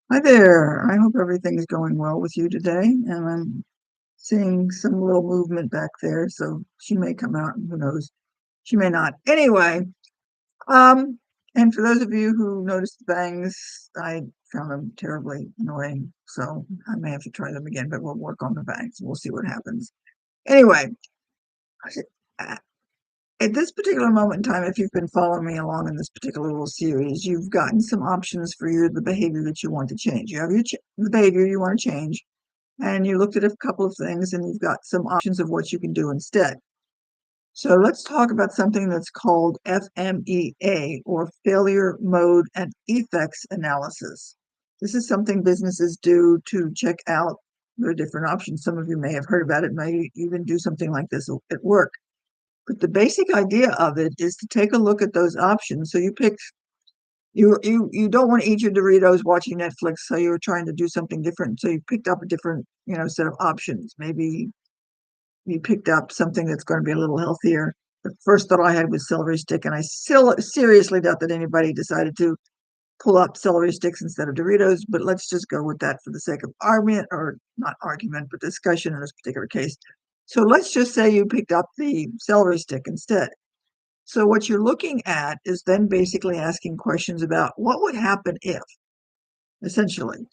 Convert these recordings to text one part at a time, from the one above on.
Hi there. I hope everything's going well with you today. And I'm seeing some little movement back there, so she may come out, and who knows? She may not. Anyway, um, and for those of you who noticed the bangs, I found them terribly annoying, so I may have to try them again, but we'll work on the bangs. We'll see what happens. Anyway, uh, at this particular moment in time, if you've been following me along in this particular little series, you've gotten some options for the behavior that you want to change. You have the behavior you want to change, and you looked at a couple of things and you've got some options of what you can do instead. So let's talk about something that's called FMEA, or failure mode and effects analysis. This is something businesses do to check out their different options. Some of you may have heard about it, may even do something like this at work. But the basic idea of it is to take a look at those options. So you don't want to eat your Doritos watching Netflix, so you're trying to do something different. So you picked up a different, set of options. Maybe you picked up something that's going to be a little healthier. The first thought I had was celery stick, and I still seriously doubt that anybody decided to pull up celery sticks instead of Doritos, but let's just go with that for the sake of argument, or not argument, but discussion in this particular case. So let's just say you picked up the celery stick instead. So what you're looking at is then basically asking questions about what would happen if, essentially.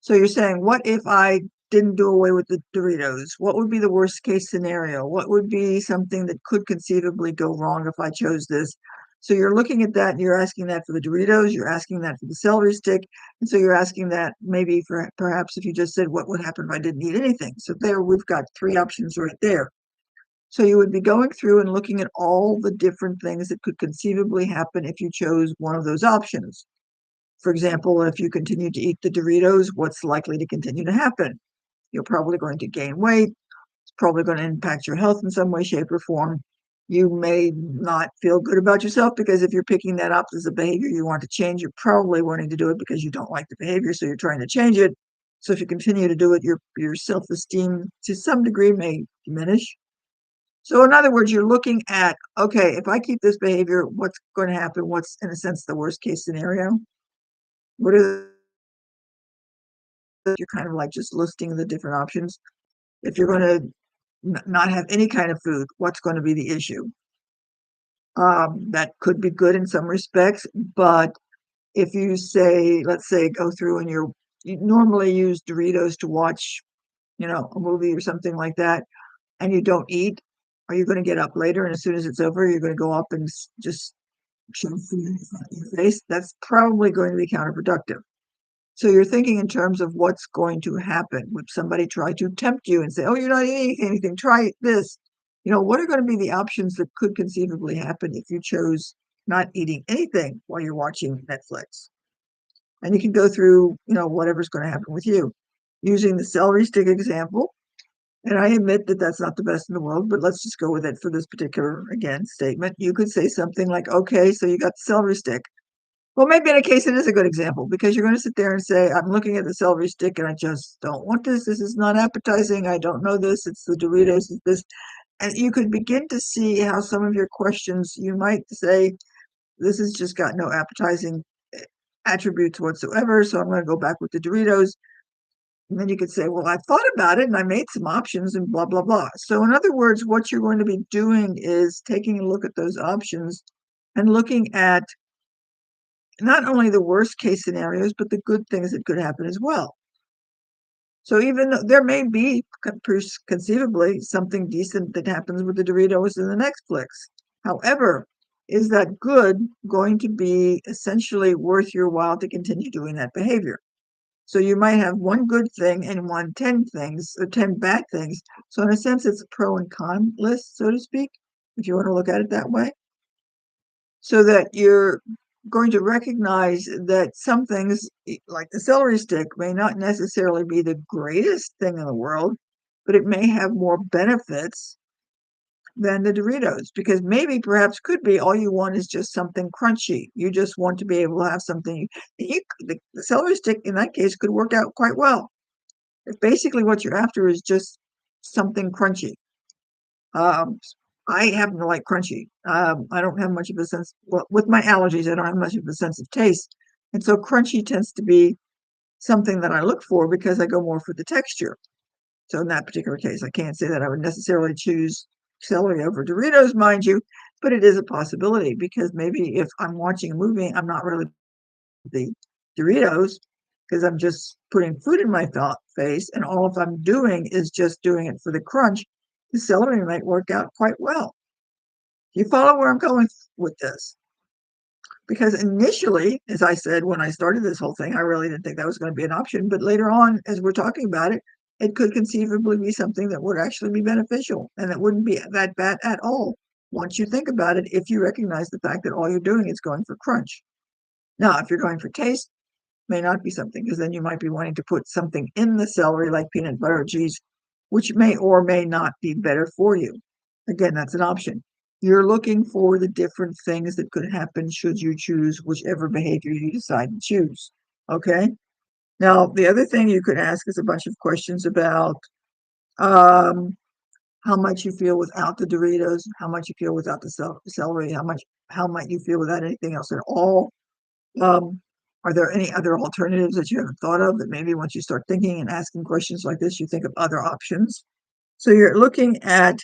So you're saying, what if I didn't do away with the Doritos? What would be the worst case scenario? What would be something that could conceivably go wrong if I chose this? So you're looking at that and you're asking that for the Doritos, you're asking that for the celery stick, and so you're asking that maybe for perhaps if you just said, what would happen if I didn't eat anything? So there we've got three options right there. So you would be going through and looking at all the different things that could conceivably happen if you chose one of those options. For example, if you continue to eat the Doritos, what's likely to continue to happen? You're probably going to gain weight. It's probably going to impact your health in some way, shape, or form. You may not feel good about yourself because if you're picking that up as a behavior you want to change, you're probably wanting to do it because you don't like the behavior, so you're trying to change it. So if you continue to do it, your self-esteem to some degree may diminish. So in other words, you're looking at, okay, if I keep this behavior, what's going to happen? What's, in a sense, the worst case scenario? What are you're kind of like just listing the different options. If you're going to not have any kind of food, what's going to be the issue? That could be good in some respects, but if you say, let's say, go through and you normally use Doritos to watch, a movie or something like that, and you don't eat, are you going to get up later and as soon as it's over, you're going to go up and just shove food in your face? That's probably going to be counterproductive. So you're thinking in terms of what's going to happen. Would somebody try to tempt you and say, oh, you're not eating anything, try this? What are going to be the options that could conceivably happen if you chose not eating anything while you're watching Netflix? And you can go through, whatever's going to happen with you. Using the celery stick example, and I admit that that's not the best in the world, but let's just go with it for this particular, again, statement. You could say something like, okay, so you got the celery stick. Well, maybe in a case it is a good example because you're going to sit there and say, I'm looking at the celery stick and I just don't want this. This is not appetizing. I don't know this. It's the Doritos. It's this. And you could begin to see how some of your questions, you might say, this has just got no appetizing attributes whatsoever. So I'm going to go back with the Doritos. And then you could say, well, I thought about it and I made some options and blah, blah, blah. So in other words, what you're going to be doing is taking a look at those options and looking at not only the worst case scenarios, but the good things that could happen as well. So even though there may be conceivably something decent that happens with the Doritos in the next flicks, however, is that good going to be essentially worth your while to continue doing that behavior? So you might have one good thing and 10 things or 10 bad things. So in a sense, it's a pro and con list, so to speak, if you want to look at it that way. So that you're going to recognize that some things, like the celery stick, may not necessarily be the greatest thing in the world, but it may have more benefits than the Doritos, because maybe perhaps could be all you want is just something crunchy. You just want to be able to have something. The celery stick in that case could work out quite well. If basically what you're after is just something crunchy. Um, I happen to like crunchy. I don't have much of a sense, well, with my allergies, I don't have much of a sense of taste. And so crunchy tends to be something that I look for because I go more for the texture. So in that particular case, I can't say that I would necessarily choose celery over Doritos, mind you, but it is a possibility because maybe if I'm watching a movie, I'm not really the Doritos because I'm just putting food in my face, and all if I'm doing is just doing it for the crunch, the celery might work out quite well. You follow where I'm going with this? Because initially, as I said, when I started this whole thing, I really didn't think that was going to be an option. But later on, as we're talking about it, it could conceivably be something that would actually be beneficial and that wouldn't be that bad at all once you think about it, if you recognize the fact that all you're doing is going for crunch. Now, if you're going for taste, may not be something because then you might be wanting to put something in the celery like peanut butter or cheese, which may or may not be better for you. Again, that's an option. You're looking for the different things that could happen should you choose whichever behavior you decide to choose. Okay. Now, the other thing you could ask is a bunch of questions about um, how much you feel without the Doritos, how much you feel without the celery, how might you feel without anything else at all. Um, are there any other alternatives that you haven't thought of that maybe once you start thinking and asking questions like this, you think of other options? So you're looking at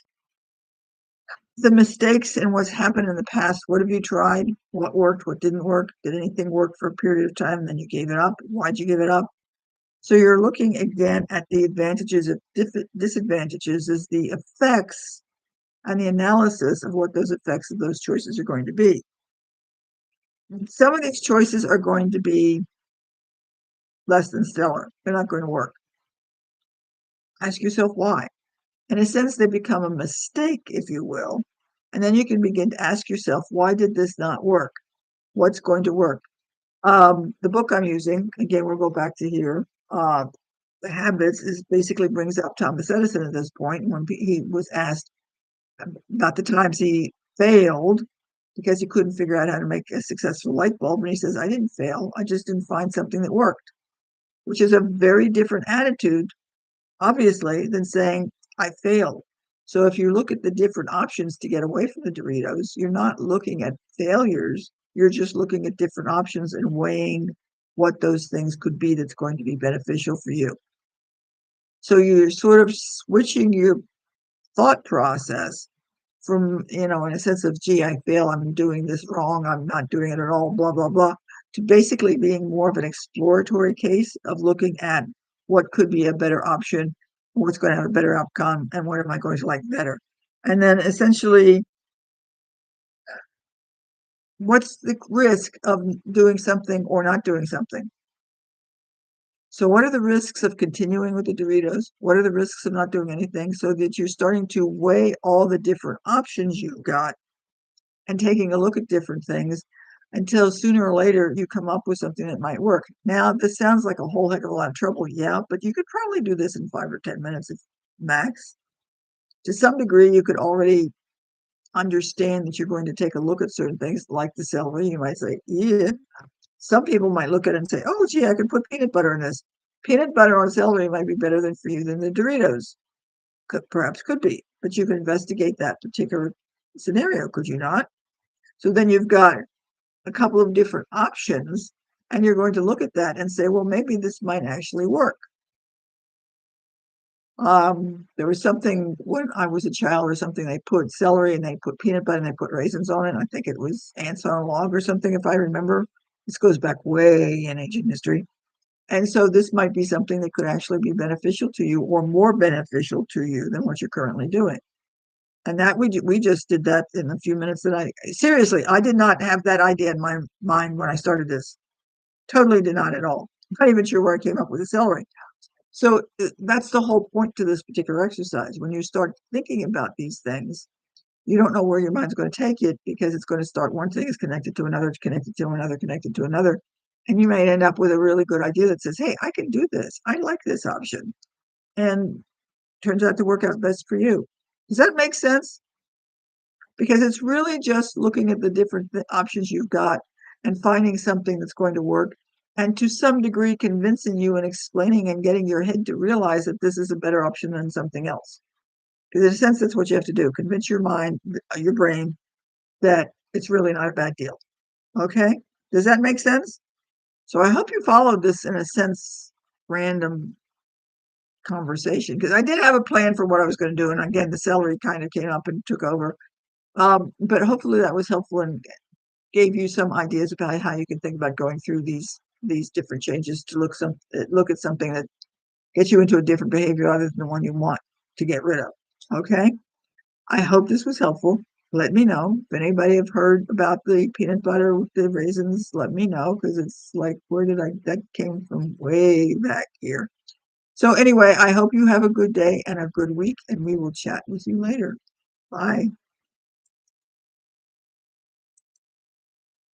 the mistakes and what's happened in the past. What have you tried? What worked? What didn't work? Did anything work for a period of time and then you gave it up? Why'd you give it up? So you're looking again at the advantages of disadvantages is the effects and the analysis of what those effects of those choices are going to be. Some of these choices are going to be less than stellar. They're not going to work. Ask yourself why. In a sense, they become a mistake, if you will. And then you can begin to ask yourself, why did this not work? What's going to work? The book I'm using, again, we'll go back to here. The Habits is basically brings up Thomas Edison at this point when he was asked about the times he failed because he couldn't figure out how to make a successful light bulb. And he says, I didn't fail. I just didn't find something that worked, which is a very different attitude obviously, than saying, I failed. So if you look at the different options to get away from the Doritos, you're not looking at failures. You're just looking at different options and weighing what those things could be that's going to be beneficial for you. So you're sort of switching your thought process from, in a sense of, gee, I fail, I'm doing this wrong, I'm not doing it at all, blah, blah, blah, to basically being more of an exploratory case of looking at what could be a better option, what's going to have a better outcome, and what am I going to like better. And then essentially, what's the risk of doing something or not doing something? So what are the risks of continuing with the Doritos? What are the risks of not doing anything? So that you're starting to weigh all the different options you've got and taking a look at different things until sooner or later you come up with something that might work. Now, this sounds like a whole heck of a lot of trouble, yeah, but you could probably do this in 5 or 10 minutes max. To some degree, you could already understand that you're going to take a look at certain things like the celery. You might say, yeah. Some people might look at it and say, oh, gee, I could put peanut butter in this. Peanut butter on celery might be better for you than the Doritos. Perhaps could be, but you can investigate that particular scenario, could you not? So then you've got a couple of different options, and you're going to look at that and say, well, maybe this might actually work. There was something when I was a child or something, they put celery and they put peanut butter and they put raisins on it. I think it was ants on a log or something, if I remember. This goes back way in ancient history. And so this might be something that could actually be beneficial to you or more beneficial to you than what you're currently doing. And that we just did that in a few minutes that seriously, I did not have that idea in my mind when I started this. Totally did not at all. Not even sure where I came up with the celery. So that's the whole point to this particular exercise. When you start thinking about these things, you don't know where your mind's going to take it because it's going to start one thing is connected to another, connected to another, connected to another. And you may end up with a really good idea that says, hey, I can do this. I like this option. And turns out to work out best for you. Does that make sense? Because it's really just looking at the different options you've got and finding something that's going to work, and to some degree convincing you and explaining and getting your head to realize that this is a better option than something else. Because in a sense, that's what you have to do. Convince your mind, your brain, that it's really not a bad deal. Okay? Does that make sense? So I hope you followed this, in a sense, random conversation, because I did have a plan for what I was going to do. And again, the celery kind of came up and took over. But hopefully that was helpful and gave you some ideas about how you can think about going through these different changes to look at something that gets you into a different behavior other than the one you want to get rid of. Okay. I hope this was helpful. Let me know if anybody have heard about the peanut butter with the raisins. Let me know, because it's like, where did I, that came from way back here. So anyway, I hope you have a good day and a good week, and we will chat with you later. Bye.